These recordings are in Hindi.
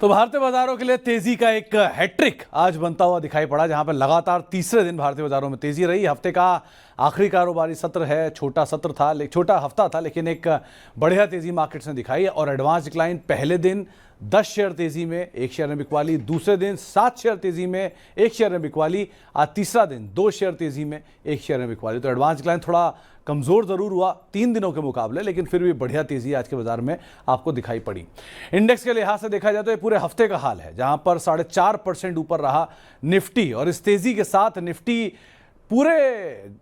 तो भारतीय बाजारों के लिए तेजी का एक हैट्रिक आज बनता हुआ दिखाई पड़ा, जहां पर लगातार तीसरे दिन भारतीय बाजारों में तेजी रही। हफ्ते का आखिरी कारोबारी सत्र है, छोटा हफ्ता था, लेकिन एक बढ़िया तेजी मार्केट्स ने दिखाई। और एडवांस डिक्लाइन पहले दिन 10 शेयर तेजी में 1 शेयर में बिकवाली, दूसरे दिन 7 शेयर तेजी में 1 शेयर में बिकवाली, आज तीसरा दिन 2 शेयर तेजी में 1 शेयर में बिकवाली। तो एडवांस डिक्लाइन थोड़ा कमजोर जरूर हुआ 3 दिनों के मुकाबले, लेकिन फिर भी बढ़िया तेजी आज के बाजार में आपको दिखाई पड़ी। इंडेक्स के लिहाज से देखा जाए तो ये पूरे हफ्ते का हाल है, जहां पर 4.5% ऊपर रहा निफ्टी। और इस तेजी के साथ निफ्टी पूरे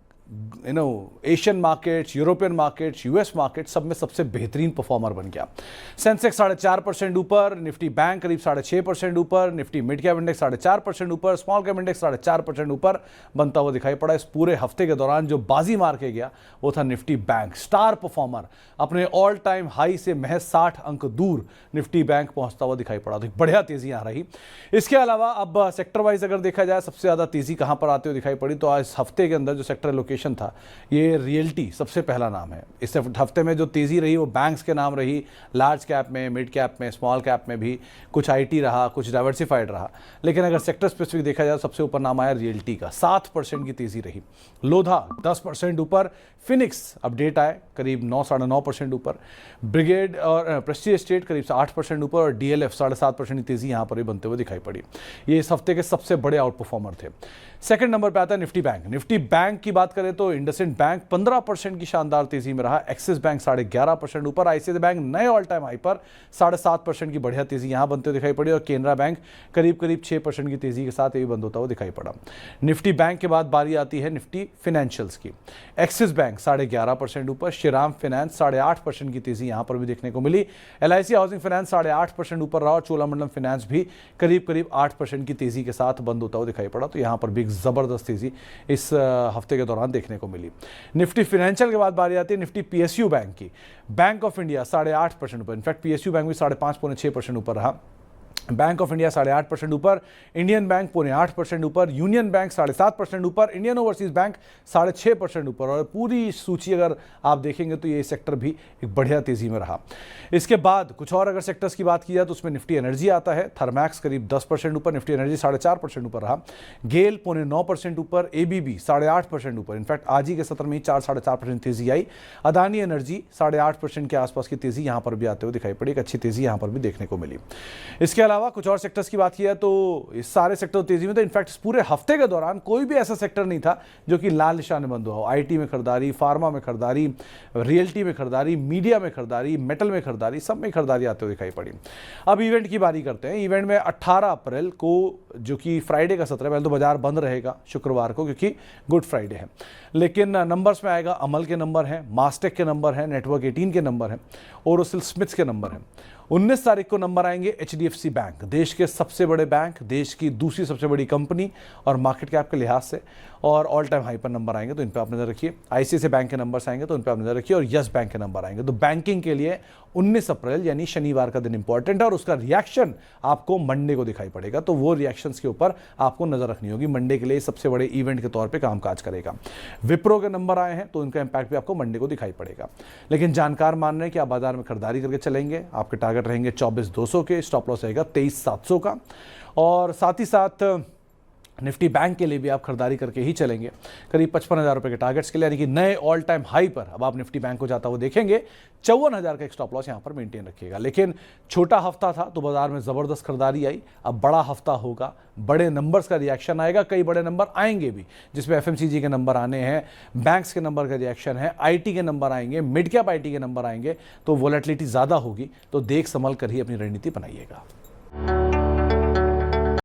Asian markets, European markets, US market सब में सबसे बेहतरीन परफॉर्मर बन गया। सेंसेक्स 4.5% ऊपर, निफ्टी बैंक करीब 6.5% ऊपर, निफ्टी मिड कैप इंडेक्स 4.5% ऊपर, स्मॉल कैप इंडेक्स 4.5% ऊपर बनता हुआ दिखाई पड़ा। इस पूरे हफ्ते के दौरान जो बाजी मार के गया वो था निफ्टी बैंक, स्टार परफॉर्मर, अपने ऑल टाइम हाई से महज 60 अंक दूर निफ्टी बैंक पहुंचता हुआ दिखाई पड़ा। तो बढ़िया तेजी आ रही। इसके अलावा अब सेक्टर वाइज अगर देखा जाए सबसे ज्यादा तेजी कहां पर आते हुए दिखाई पड़ी, तो आज हफ्ते के अंदर जो सेक्टर लोकेशन था, ये रियल्टी सबसे पहला नाम है। इस हफ्ते में जो तेजी रही वो बैंक्स के नाम रही, लार्ज कैप में, मिड कैप में, स्मॉल कैप में भी, कुछ आईटी रहा, कुछ डाइवर्सिफाइड रहा। लेकिन अगर सेक्टर स्पेसिफिक देखा जाए सबसे ऊपर नाम आया रियल्टी का, 7% की तेजी रही। लोधा 10% ऊपर, फिनिक्स अपडेट आए करीब 9-9.5% ऊपर, ब्रिगेड और प्रेस्टीज एस्टेट करीब 8% ऊपर, और डीएलएफ 7.5% की तेजी यहां पर भी बनते हुए दिखाई पड़ी। ये इस हफ्ते के सबसे बड़े आउट परफॉर्मर थे। सेकंड नंबर पे आता है निफ्टी बैंक। निफ्टी बैंक की बात करें तो इंडसइंड बैंक 15% की शानदार तेजी में रहा, एक्सिस बैंक 11.5% ऊपर, आईसीआईसीआई बैंक नए ऑल टाइम हाई पर 7.5% की बढ़िया तेजी यहां बनते हुए दिखाई पड़ी, और केनरा बैंक करीब 6% की तेजी के साथ ये भी बंद होता हुआ दिखाई पड़ा। निफ्टी बैंक के बाद बारी आती है निफ्टी फाइनेंशियल्स की। एक्सिस बैंक 11.5% ऊपर, श्रीराम फाइनेंस 8.5% की तेजी यहां पर भी देखने को मिली, एलआईसी हाउसिंग फाइनेंस 8.5% ऊपर रहा, और चोलामंडलम फाइनेंस भी करीब 8% की तेजी के साथ बंद होता हुआ दिखाई पड़ा। तो यहां पर भी जबरदस्त तेजी इस हफ्ते के दौरान देखने को मिली। निफ्टी फाइनेंशियल के बाद बारी आती है निफ्टी पीएसयू बैंक की। बैंक ऑफ इंडिया 8.5% ऊपर, इनफैक्ट पीएसयू बैंक भी 5.5-6% ऊपर रहा। बैंक ऑफ इंडिया 8.5% ऊपर, इंडियन बैंक 8% ऊपर, यूनियन बैंक 7.5% ऊपर, इंडियन ओवरसीज बैंक 6.5% ऊपर। और पूरी सूची अगर आप देखेंगे तो ये सेक्टर भी एक बढ़िया तेजी में रहा। इसके बाद कुछ और अगर सेक्टर्स की बात की जाए तो उसमें निफ्टी एनर्जी आता है, थर्मैक्स करीब 10% ऊपर, निफ्टी एनर्जी 4.5% ऊपर रहा, गेल 9.5% ऊपर, एबीबी 8.5% ऊपर, इनफैक्ट आज ही के सत्र में 4-4.5% तेजी आई। अदानी एनर्जी 8.5% के आसपास की तेजी यहां पर भी आते हुए दिखाई पड़ी, एक अच्छी तेजी यहां पर भी देखने को मिली। इसके अलावा कुछ और सेक्टर्स की बात की है तो इस सारे सेक्टर तेजी में, तो इनफैक्ट पूरे हफ्ते के दौरान कोई भी ऐसा सेक्टर नहीं था जो कि लाल निशान में बंद हुआ हो। आईटी में खरीदारी, फार्मा में खरीदारी, रियल्टी में खरीदारी, मीडिया में खरीदारी, मेटल में खरीदारी, सब में खरीदारी आते हुए दिखाई पड़ी। अब इवेंट की बारी करते हैं। इवेंट में 18 अप्रैल को, जो कि फ्राइडे का सत्र है, पहले तो बाजार बंद रहेगा शुक्रवार को क्योंकि गुड फ्राइडे है, लेकिन नंबर्स में आएगा अमल के नंबर हैं, मास्टेक के नंबर हैं, नेटवर्क 18 के नंबर हैं, ओरोसिल स्मिथ्स के नंबर हैं। 19 तारीख को नंबर आएंगे एचडीएफसी बैंक, देश के सबसे बड़े बैंक, देश की दूसरी सबसे बड़ी कंपनी और मार्केट कैप के लिहाज से, और ऑल टाइम हाई पर नंबर आएंगे तो इन पर आप नजर रखिए। आईसीआईसीआई बैंक के नंबर्स आएंगे तो इन पर आप नजर रखिए, और यस बैंक के नंबर आएंगे। तो बैंकिंग के लिए 19 अप्रैल यानी शनिवार का दिन इंपॉर्टेंट है, और उसका रिएक्शन आपको मंडे को दिखाई पड़ेगा, तो वो रिएक्शंस के ऊपर आपको नजर रखनी होगी। मंडे के लिए सबसे बड़े इवेंट के तौर पर कामकाज करेगा। विप्रो के नंबर आए हैं तो इनका इंपैक्ट भी आपको मंडे को दिखाई पड़ेगा। लेकिन जानकार मान रहे हैं कि आप बाजार में खरीदारी करके चलेंगे, आपके टारगेट रहेंगे 24,200 के, स्टॉप लॉस रहेगा 23,700 का, और साथ ही साथ निफ्टी बैंक के लिए भी आप खरीदारी करके ही चलेंगे करीब 55,000 रुपए के टारगेट्स के लिए, यानी कि नए ऑल टाइम हाई पर अब आप निफ्टी बैंक को जाता हुआ देखेंगे। 54,000 का एक स्टॉप लॉस यहां पर मेंटेन रखिएगा। लेकिन छोटा हफ्ता था तो बाजार में जबरदस्त खरीदारी आई, अब बड़ा हफ्ता होगा, बड़े नंबर्स का रिएक्शन आएगा, कई बड़े नंबर आएंगे भी, जिसमें एफएमसीजी के नंबर आने हैं, बैंक्स के नंबर का रिएक्शन है, आईटी के नंबर आएंगे, मिड कैप आईटी के नंबर आएंगे, तो वोलेटिलिटी ज्यादा होगी, तो देख संभल कर ही अपनी रणनीति बनाइएगा।